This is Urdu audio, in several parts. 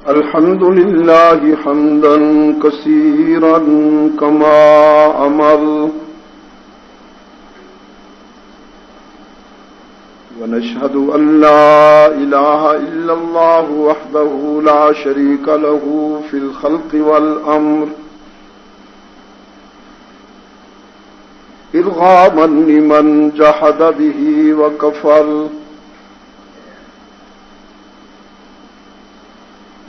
الحمد لله حمدا كثيرا كما أمر ونشهد أن لا إله إلا الله وحده لا شريك له في الخلق والأمر إرغاما لمن جحد به وكفر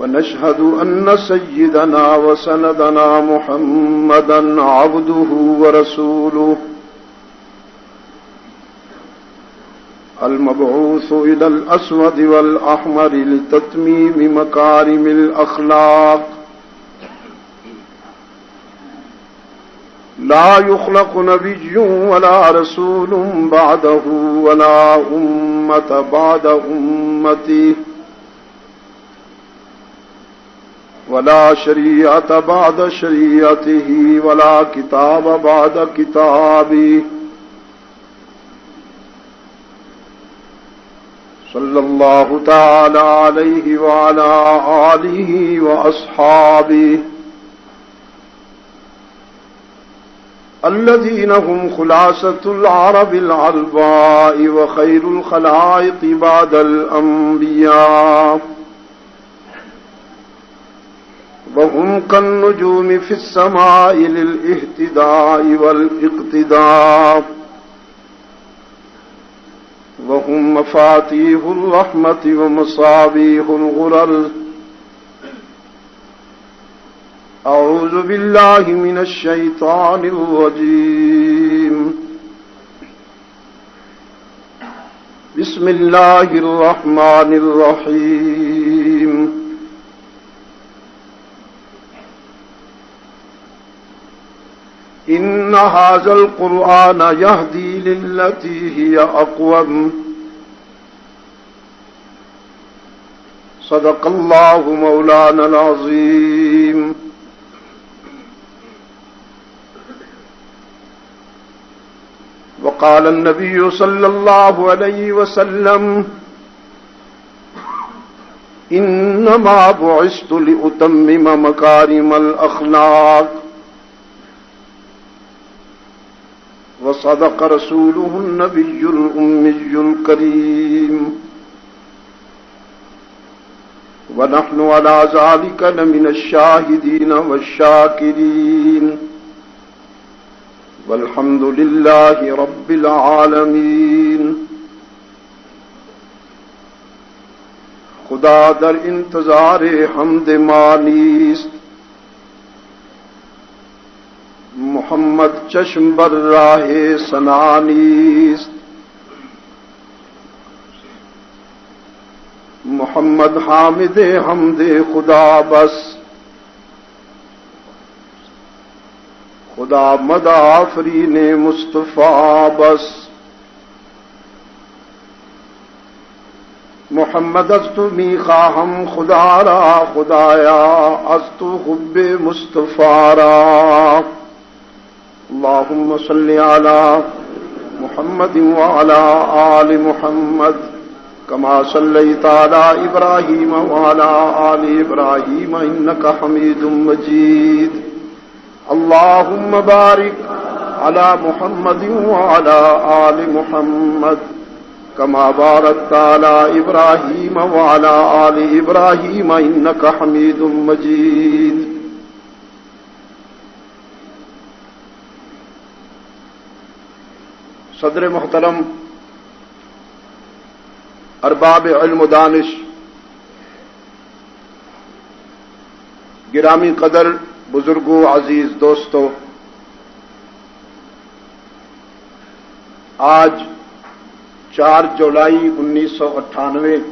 ونشهد أن سيدنا وسندنا محمدا عبده ورسوله المبعوث إلى الأسود والأحمر لتتميم مكارم الأخلاق لا يخلق نبي ولا رسول بعده ولا أمة بعد أمته ولا شريعة بعد شريعته ولا كتاب بعد كتابه صلى الله تعالى عليه وعلى آله وأصحابه الذين هم خلاصة العرب العرباء وخير الخلائق بعد الأنبياء وهم كالنجوم في السماء للاهتداء والاقتداء وهم مفاتيح الرحمة ومصابيح الغرر أعوذ بالله من الشيطان الرجيم بسم الله الرحمن الرحيم إن هذا القرآن يهدي للتي هي أقوم صدق الله مولانا العظيم وقال النبي صلى الله عليه وسلم إنما بعثت لأتمم مكارم الأخلاق وصدق رسوله النبي الأمي الكريم ونحن على ذلك لمن الشاهدين والشاكرين والحمد لله رب العالمين. خدا در انتظار حمد مانیست، محمد چشم بر راہ سنانیست. محمد حامد حمد خدا بس، خدا مد آفرین مصطفیٰ بس. محمد از تو می خواهم خدا را، خدایا از تو حب مصطفیٰ را. اللهم صل على محمد وعلى آل محمد كما صليت على إبراهيم وعلى آل إبراهيم إنك حميد مجيد. اللهم بارك على محمد وعلى آل محمد كما باركت على إبراهيم وعلى آل إبراهيم إنك حميد مجيد. صدر محترم، ارباب علم و دانش، گرامی قدر بزرگوں، عزیز دوستو، آج 4 جولائی 1998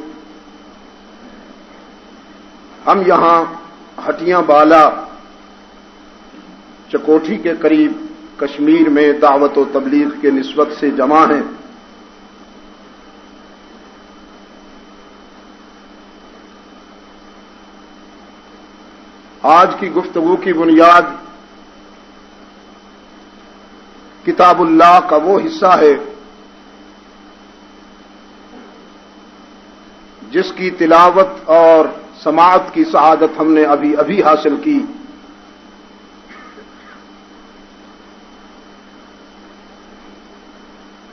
ہم یہاں ہٹیاں بالا چکوٹھی کے قریب کشمیر میں دعوت و تبلیغ کے نسبت سے جمع ہیں. آج کی گفتگو کی بنیاد کتاب اللہ کا وہ حصہ ہے جس کی تلاوت اور سماعت کی سعادت ہم نے ابھی ابھی حاصل کی.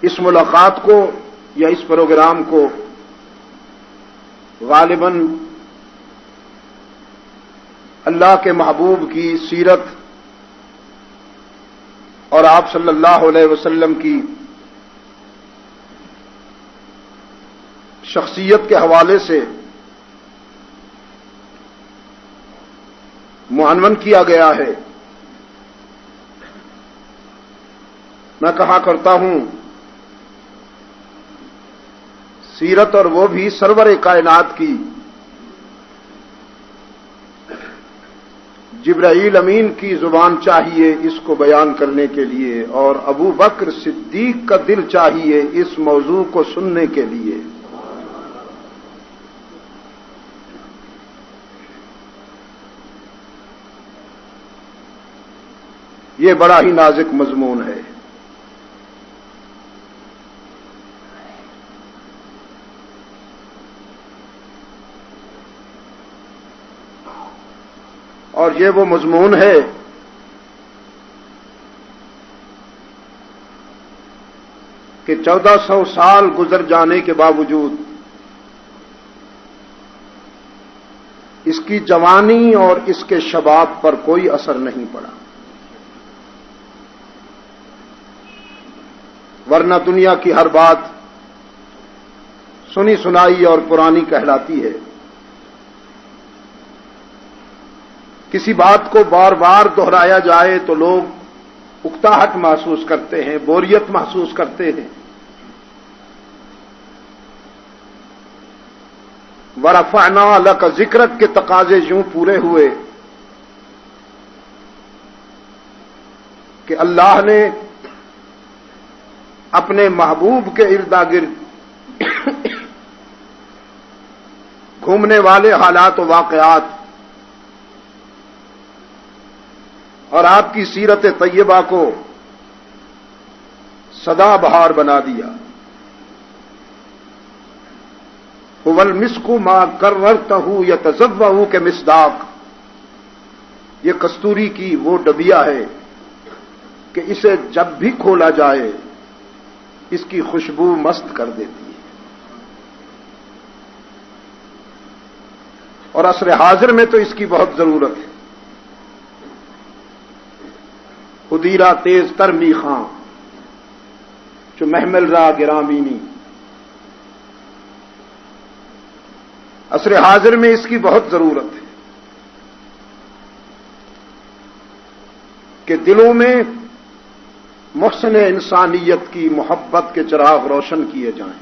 اس ملاقات کو یا اس پروگرام کو غالباً اللہ کے محبوب کی سیرت اور آپ صلی اللہ علیہ وسلم کی شخصیت کے حوالے سے معنون کیا گیا ہے. میں کہا کرتا ہوں سیرت اور وہ بھی سرور کائنات کی جبرائیل امین کی زبان چاہیے اس کو بیان کرنے کے لیے اور ابو بکر صدیق کا دل چاہیے اس موضوع کو سننے کے لیے. یہ بڑا ہی نازک مضمون ہے. اور یہ وہ مضمون ہے کہ 1400 سال گزر جانے کے باوجود اس کی جوانی اور اس کے شباب پر کوئی اثر نہیں پڑا. ورنہ دنیا کی ہر بات سنی سنائی اور پرانی کہلاتی ہے. کسی بات کو بار بار دہرایا جائے تو لوگ اکتاہٹ محسوس کرتے ہیں، بوریت محسوس کرتے ہیں. ورفعنا لک ذکرک کے تقاضے یوں پورے ہوئے کہ اللہ نے اپنے محبوب کے اردا گرد گھومنے والے حالات و واقعات اور آپ کی سیرت طیبہ کو سدا بہار بنا دیا. هو المسک ما کررتہ یتزوہ کے مصداق، یہ کستوری کی وہ ڈبیا ہے کہ اسے جب بھی کھولا جائے اس کی خوشبو مست کر دیتی ہے. اور عصر حاضر میں تو اس کی بہت ضرورت ہے. ادیرہ تیز تر میخاں جو محمل را گرامینی، عصر حاضر میں اس کی بہت ضرورت ہے کہ دلوں میں محسن انسانیت کی محبت کے چراغ روشن کیے جائیں.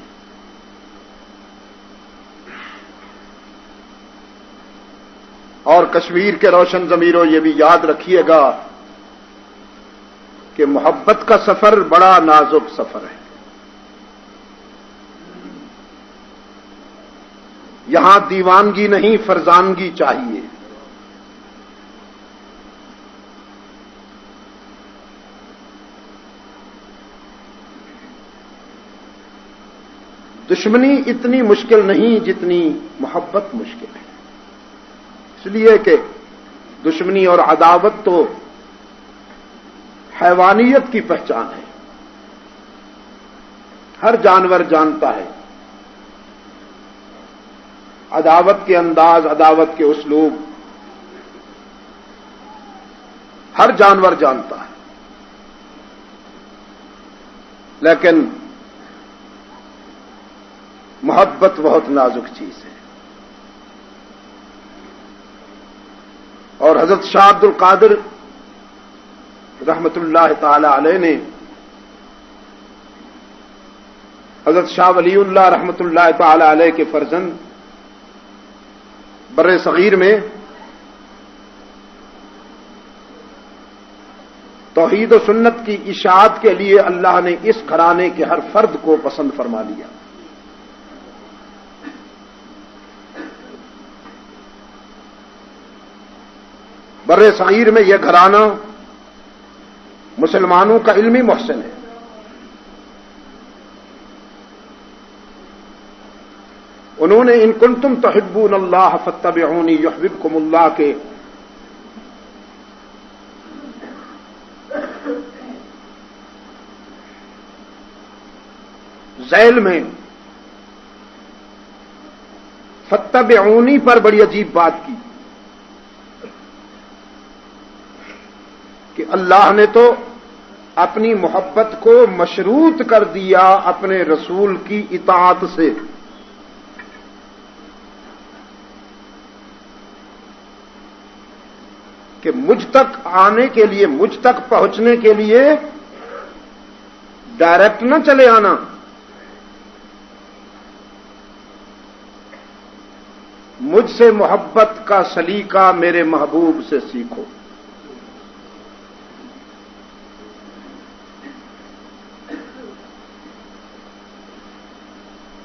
اور کشمیر کے روشن ضمیروں یہ بھی یاد رکھیے گا کہ محبت کا سفر بڑا نازک سفر ہے. یہاں دیوانگی نہیں فرزانگی چاہیے. دشمنی اتنی مشکل نہیں جتنی محبت مشکل ہے. اس لیے کہ دشمنی اور عداوت تو حیوانیت کی پہچان ہے. ہر جانور جانتا ہے عداوت کے انداز، عداوت کے اسلوب، ہر جانور جانتا ہے. لیکن محبت بہت نازک چیز ہے. اور حضرت شاہ عبد القادر رحمت اللہ تعالی علیہ نے حضرت شاہ ولی اللہ رحمت اللہ تعالی علیہ کے فرزند بر صغیر میں توحید و سنت کی اشاعت کے لیے اللہ نے اس گھرانے کے ہر فرد کو پسند فرما لیا. بر صغیر میں یہ گھرانہ مسلمانوں کا علمی محسن ہے. انہوں نے ان کنتم تحبون اللہ فاتبعونی یحببکم اللہ کے ذیل میں فاتبعونی پر بڑی عجیب بات کی کہ اللہ نے تو اپنی محبت کو مشروط کر دیا اپنے رسول کی اطاعت سے. کہ مجھ تک آنے کے لیے، مجھ تک پہنچنے کے لیے ڈائریکٹ نہ چلے آنا، مجھ سے محبت کا سلیقہ میرے محبوب سے سیکھو.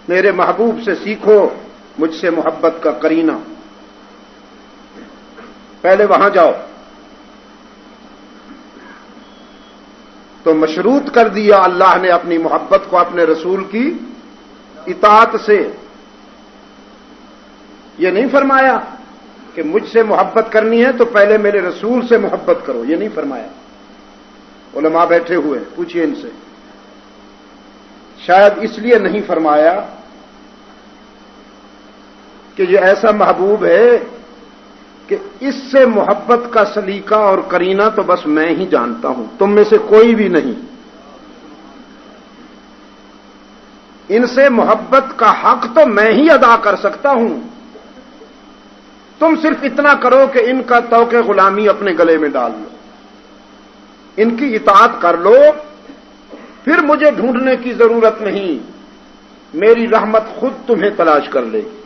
میرے محبوب سے سیکھو مجھ سے محبت کا قرینہ. پہلے وہاں جاؤ. تو مشروط کر دیا اللہ نے اپنی محبت کو اپنے رسول کی اطاعت سے. یہ نہیں فرمایا کہ مجھ سے محبت کرنی ہے تو پہلے میرے رسول سے محبت کرو، یہ نہیں فرمایا. علماء بیٹھے ہوئے، پوچھئے ان سے. شاید اس لیے نہیں فرمایا کہ یہ ایسا محبوب ہے کہ اس سے محبت کا سلیقہ اور قرینہ تو بس میں ہی جانتا ہوں، تم میں سے کوئی بھی نہیں. ان سے محبت کا حق تو میں ہی ادا کر سکتا ہوں، تم صرف اتنا کرو کہ ان کا طوق غلامی اپنے گلے میں ڈال لو، ان کی اطاعت کر لو، پھر مجھے ڈھونڈنے کی ضرورت نہیں، میری رحمت خود تمہیں تلاش کر لے گی.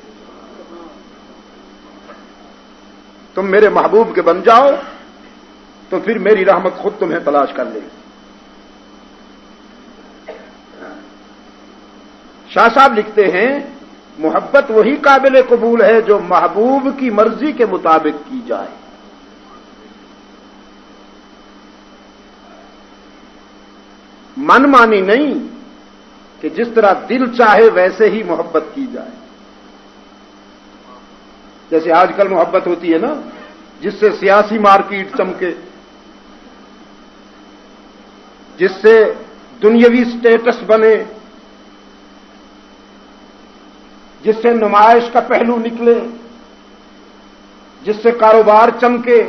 تم میرے محبوب کے بن جاؤ تو پھر میری رحمت خود تمہیں تلاش کر لے گی. شاہ صاحب لکھتے ہیں محبت وہی قابل قبول ہے جو محبوب کی مرضی کے مطابق کی جائے. من مانی نہیں کہ جس طرح دل چاہے ویسے ہی محبت کی جائے. جیسے آج کل محبت ہوتی ہے نا، جس سے سیاسی مارکیٹ چمکے، جس سے دنیاوی سٹیٹس بنے، جس سے نمائش کا پہلو نکلے، جس سے کاروبار چمکے.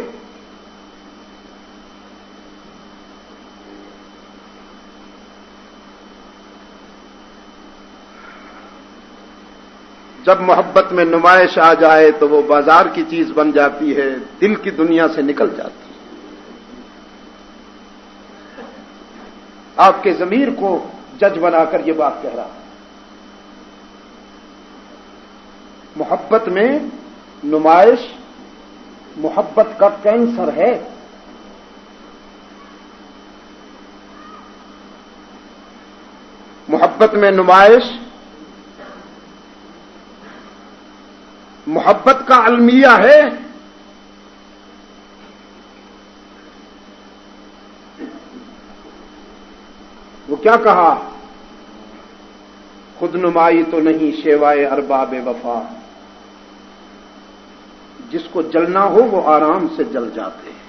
جب محبت میں نمائش آ جائے تو وہ بازار کی چیز بن جاتی ہے، دل کی دنیا سے نکل جاتی ہے. آپ کے ضمیر کو جج بنا کر یہ بات کہہ رہا. محبت میں نمائش محبت کا کینسر ہے. محبت میں نمائش محبت کا المیہ ہے. وہ کیا کہا؟ خود نمائی تو نہیں شیوائے ارباب وفا، جس کو جلنا ہو وہ آرام سے جل جاتے ہیں.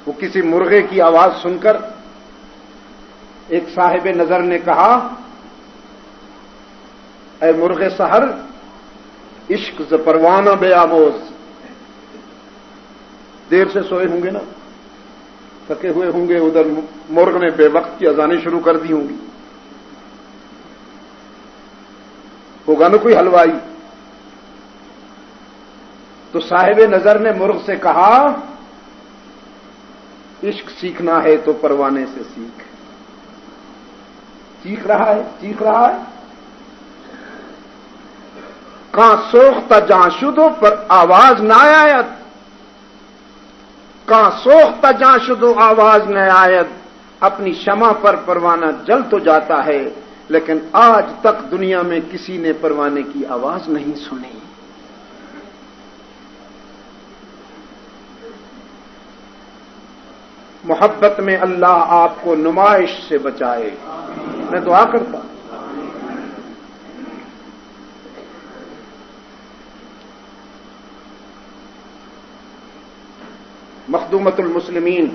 وہ کسی مرغے کی آواز سن کر ایک صاحب نظر نے کہا، اے مرغ سحر عشق ز پروانہ بے آموز. دیر سے سوئے ہوں گے نا، تھکے ہوئے ہوں گے، ادھر مرغ نے بے وقت کی اذانیں شروع کر دی ہوں گی. ہوگا نا کوئی حلوائی. تو صاحب نظر نے مرغ سے کہا، عشق سیکھنا ہے تو پروانے سے سیکھ. چیخ رہا ہے، چیخ رہا ہے. کہاں سوختہ جاں شدو پر آواز نہ آیت، کہاں سوختہ جاں شدو آواز نہ آیت. اپنی شمع پر پروانہ جل تو جاتا ہے، لیکن آج تک دنیا میں کسی نے پروانے کی آواز نہیں سنی. محبت میں اللہ آپ کو نمائش سے بچائے. میں دعا کرتا ہوں۔ مخدومۃ المسلمین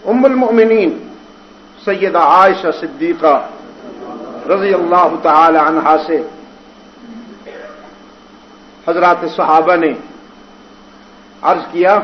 ام المؤمنین سیدہ عائشہ صدیقہ رضی اللہ تعالی عنہا سے حضرات صحابہ نے عرض کیا